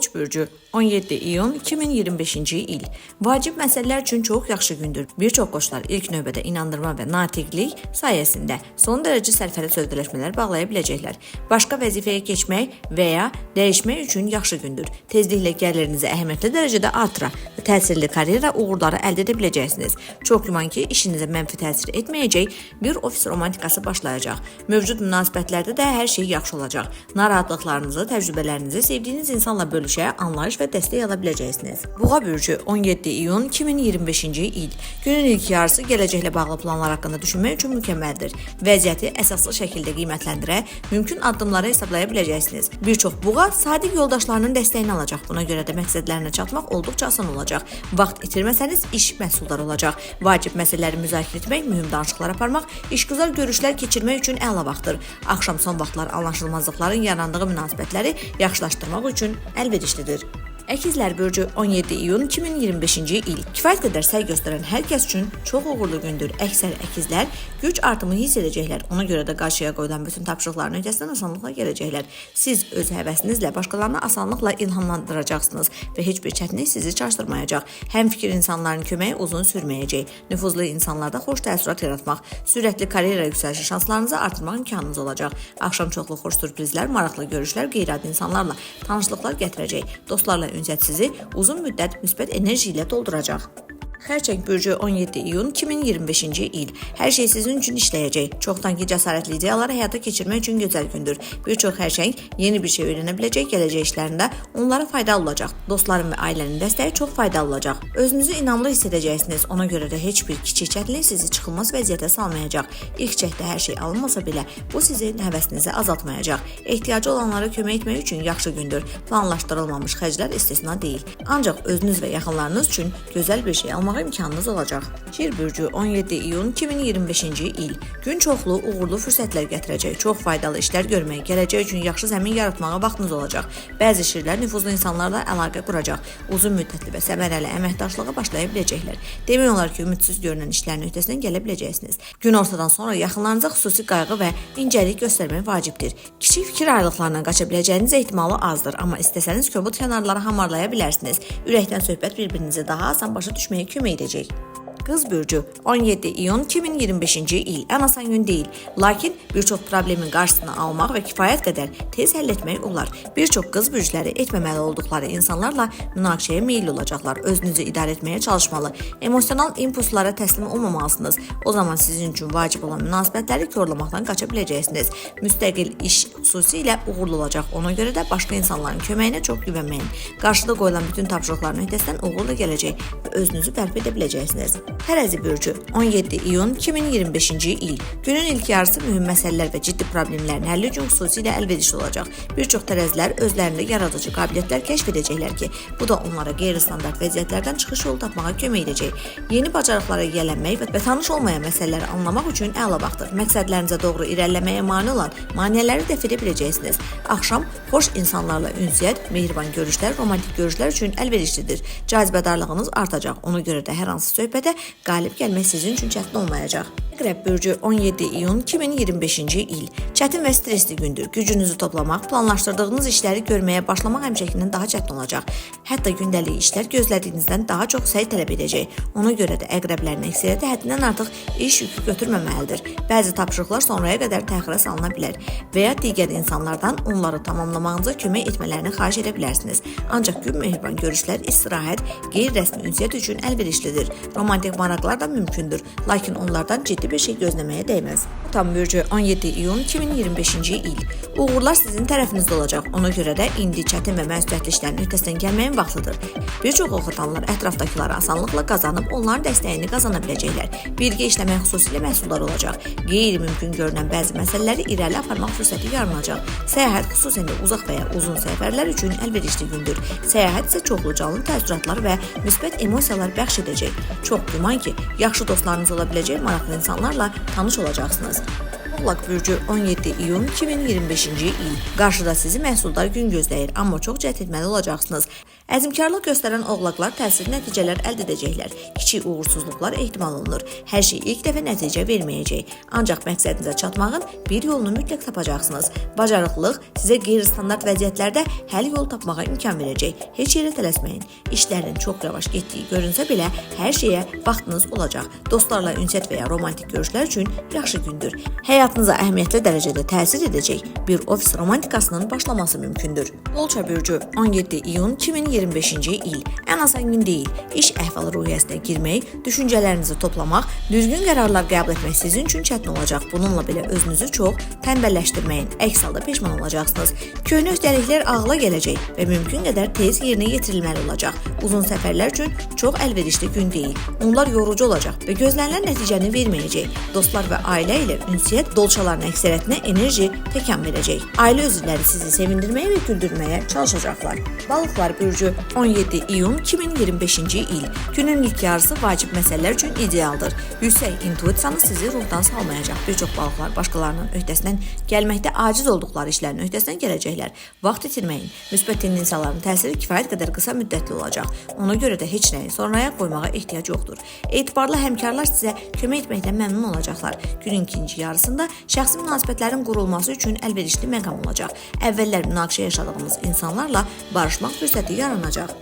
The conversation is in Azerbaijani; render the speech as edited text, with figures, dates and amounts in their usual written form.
Koç bürcü 17 iyun 2025-ci il. Vacib məsələlər üçün çox yaxşı gündür. Bir çox qoçlar ilk növbədə inandırma və natiqlik sayəsində son dərəcə sərfəli sözləşmələr bağlaya biləcəklər. Başqa vəzifəyə keçmək və ya dəyişmək üçün yaxşı gündür. Tezliklə gəlirinizi əhəmiyyətli dərəcədə artıra və təsirli karyera uğurları əldə edə biləcəksiniz. Çox güman ki, işinizə mənfi təsir etməyəcək bir ofis romantikası başlayacaq. Mövcud münasibətlərdə də hər şey yaxşı olacaq. Narahatlıqlarınızı, təcrübələrinizi sevdiyiniz insanla bölüşə, anlayış və dəstək ala biləcəksiniz. Buğa bürcü 17 iyun 2025-ci il. Günün ilk yarısı gələcəklə bağlı planlar haqqında düşünmək üçün mükəmməldir. Vəziyyəti əsaslı şəkildə qiymətləndirə, mümkün addımları hesablaya biləcəksiniz. Bir çox buğa sadiq yoldaşlarının dəstəyini alacaq. Buna görə də məqsədlərinə çatmaq olduqca asan olacaq. Vaxt itirməsəniz iş məhsuldar olacaq. Vacib məsələləri müzakirə etmək, mühüm danışıqlar aparmaq, işgüzar görüşlər keçirmək üçün əla vaxtdır. Axşam son vaxtlar anlaşılmazlıqların yarandığı münasibətləri yaxşılaşdırmaq üçün əlverişlidir. Əkizlər bürcü 17 iyun 2025-ci il. Kifayət qədər səy göstərən hər kəs üçün çox uğurlu gündür. Əksər əkizlər güc artımı hiss edəcəklər. Ona görə də qarşıya qoyulan bütün tapşırıqların öhdəsindən asanlıqla gələcəklər. Siz öz həvəsinizlə başqalarını asanlıqla ilhamlandıracaqsınız və heç bir çətinlik sizi çaşdırmayacaq. Həmfikir insanların köməyi uzun sürməyəcək. Nüfuzlu insanlarda xoş təəssürat yaratmaq, sürətli karyera yüksəlişi şanslarınızı artırmaq imkanınız olacaq. Axşam çoxlu xoş sürprizlər, maraqlı görüşlər, qeyri-adi insanlarla tanışlıqlar gətirəcək. Dostlarla ünsiyyət sizi uzun müddət müsbət enerji ilə dolduracaq. Xərçəng bürcü 17 iyun 2025-ci il. Hər şey sizin üçün işləyəcək. Çoxdankı cəsarətli ideyaları həyata keçirmək üçün gözəl gündür. Bir çox xərçəng yeni bir şey öyrənə biləcək, gələcək işlərində onlara faydalı olacaq. Dostların və ailənin dəstəyi çox faydalı olacaq. Özünüzü inamlı hiss edəcəksiniz. Ona görə də heç bir kiçik çətinlik sizi çıxılmaz vəziyyətə salmayacaq. İlk çəkdə hər şey alınmasa belə, bu sizin həvəsinizi azaltmayacaq. Ehtiyacı olanlara kömək etmək üçün yaxşı gündür. Planlaşdırılmamış xərclər istisna deyil. Ancaq özünüz və yaxınlarınız üçün gözəl bir şey almaq imkanınız olacaq. Şir bürcü 17 iyun 2025-ci il. Gün çoxlu uğurlu fürsətlər gətirəcək. Çox faydalı işlər görmək, gələcək üçün yaxşı zəmin yaratmağa vaxtınız olacaq. Bəzi şirlər nüfuzlu insanlarla əlaqə quracaq. Uzun müddətli və səmərəli əməkdaşlığa başlaya biləcəklər. Demək olar ki, ümidsiz görünən işlərin öhdəsindən gələ biləcəksiniz. Gün ortadan sonra yaxınlarınıza xüsusi qayğı və incəlik göstərmək vacibdir. Kiçik fikir ayrılıqlarından qaça biləcəyiniz ehtimalı azdır, amma istəsəniz kobud kənarları hamarlaya bilərsiniz. Ürəkdən söhbət bir-birinizi daha asan başa düşməyə kömək edəcək. Qız bürcü 17 iyun 2025-ci il. Ən asan gün deyil, lakin bir çox problemin qarşısını almaq və kifayət qədər tez həll etmək olar. Bir çox qız bürcləri etməməli olduqları insanlarla münaqişəyə meyilli olacaqlar. Özünüzü idarə etməyə çalışmalı. Emosional impulslara təslim olmamalısınız. O zaman sizin üçün vacib olan münasibətləri korlamaqdan qaça biləcəksiniz. Müstəqil iş xüsusilə uğurlu olacaq. Ona görə də başqa insanların köməyinə çox güvənməyin. Qarşıda qoyulan bütün tapşırıqların öhdəsindən uğurla gələcək və özünüzü bərpa edə biləcəksiniz. Tərəzi bürcü 17 iyun 2025-ci il. Günün ilk yarısı mühüm məsələlər və ciddi problemlərin həlli üçün xüsusilə əlverişli olacaq. Bir çox tərəzilər özlərində yaradıcı qabiliyyətlər kəşf edəcəklər ki, bu da onlara qeyri-standart vəziyyətlərdən çıxış yolu tapmağa kömək edəcək. Yeni bacarıqlara yiyələnmək və tanış olmayan məsələləri anlamaq üçün əla vaxtdır. Məqsədlərinizə doğru irəliləməyə mane olan maneələri dəf edə biləcəksiniz. Axşam xoş insanlarla ünsiyyət, mehriban görüşlər, romantik görüşlər üçün əlverişlidir. Cazibədarlığınız artacaq. Ona görə də hər hansı söhbətə qalib gəlmək sizin üçün çətin olmayacaq. Əqrəb bürcü 17 iyun 2025-ci il. Çətin və stresli gündür. Gücünüzü toplamaq, planlaşdırdığınız işləri görməyə başlamaq həmişəkindən daha çətin olacaq. Hətta gündəlik işlər gözlədiyinizdən daha çox səy tələb edəcək. Ona görə də əqrəblərin əksəriyyəti həddindən artıq iş yükü götürməməlidir. Bəzi tapşırıqlar sonraya qədər təxirə salına bilər və ya digər insanlardan onları tamamlamağınıza kömək etmələrini xahiş edə bilərsiniz. Ancaq gün mehriban görüşlər, istirahət, qeyri-rəsmi ünsiyyət üçün əlverişlidir. Romantik maraqlar da mümkündür, lakin onlardan ciddi bir şey gözləməyə dəyməz. Tam bürcü 17 iyun 2025-ci il. Uğurlar sizin tərəfinizdə olacaq. Ona görə də indi çətin və məsuliyyətli işlərin öhdəsindən gəlməyin vaxtıdır. Bir çox oxutanlar ətrafdakıları asanlıqla qazanıb onların dəstəyini qazana biləcəklər. Birgə işləmək xüsusilə məhsuldar olacaq. Qeyri-mümkün görünən bəzi məsələləri irəli aparmaq fürsəti yaranacaq. Səyahət xüsusən də uzaq və ya uzun səfərlər üçün əlverişli gündür. Səyahət isə çoxlu canlı təəssüratlar və müsbət emosiyalar bəxş edəcək. Çox güman ki, yaxşı dostlarınız ola biləcək maraqlı insanlarla tanış olacaqsınız. Oğlaq bürcü 17 iyun 2025-ci il. Qarşıda sizi məhsuldar gün gözləyir, amma çox cəhd etməli olacaqsınız. Əzmkarlıq göstərən oğlaqlar təsirli nəticələr əldə edəcəklər. Kiçik uğursuzluqlar ehtimal olunur. Hər şey ilk dəfə nəticə verməyəcək. Ancaq məqsədinizə çatmağın bir yolunu mütləq tapacaqsınız. Bacarıqlılıq sizə qeyri-standart vəziyyətlərdə həll yolu tapmağa imkan verəcək. Heç yerə tələsməyin. İşlərin çox yavaş getdiyi görünsə belə hər şeyə vaxtınız olacaq. Dostlarla ünsiyyət və ya romantik görüşlər üçün yaxşı gündür. Həyatınıza əhəmiyyətli dərəcədə təsir edəcək bir ofis romantikasının başlaması mümkündür. Bolça bürcü 17 iyun 2025-ci il. Ən asan gün deyil. İş əhval-ruhiyyəsinə girmək, düşüncələrinizi toplamaq, düzgün qərarlar qəbul etmək sizin üçün çətin olacaq. Bununla belə özünüzü çox tənbəlləşdirməyin. Əks halda peşman olacaqsınız. Köhnə öhdəliklər ağla gələcək və mümkün qədər tez yerinə yetirilməli olacaq. Uzun səfərlər üçün çox əlverişli gün deyil. Onlar yorucu olacaq və gözlənilən nəticəni verməyəcək. Dostlar və ailə ilə ünsiyyət dolçaların əksəriyyətinə enerji təkan verəcək. Ailə üzvləri sizi sevindirməyə və güldürməyə çalışacaqlar. Balıqlar bürcü 17 iyun 2025-ci il. Günün ilk yarısı vacib məsələlər üçün idealdır. Yüksək intuisiyanız sizi ruhdan salmayacaq. Bir çox balıqlar başqalarının öhdəsindən gəlməkdə aciz olduqları işlərin öhdəsindən gələcəklər. Vaxt itirməyin. Müsbət tendensiyaların təsiri kifayət qədər qısa müddətli olacaq. Ona görə də heç nəyi sonraya qoymağa ehtiyac yoxdur. Etibarlı həmkarlar sizə kömək etməkdən məmnun olacaqlar. Günün ikinci yarısında şəxsi münasibətlərin qurulması üçün əlverişli məqam olacaq. Əvvəllər münaqişə yaşadığınız insanlarla barışmaq fürsəti yaranacaq.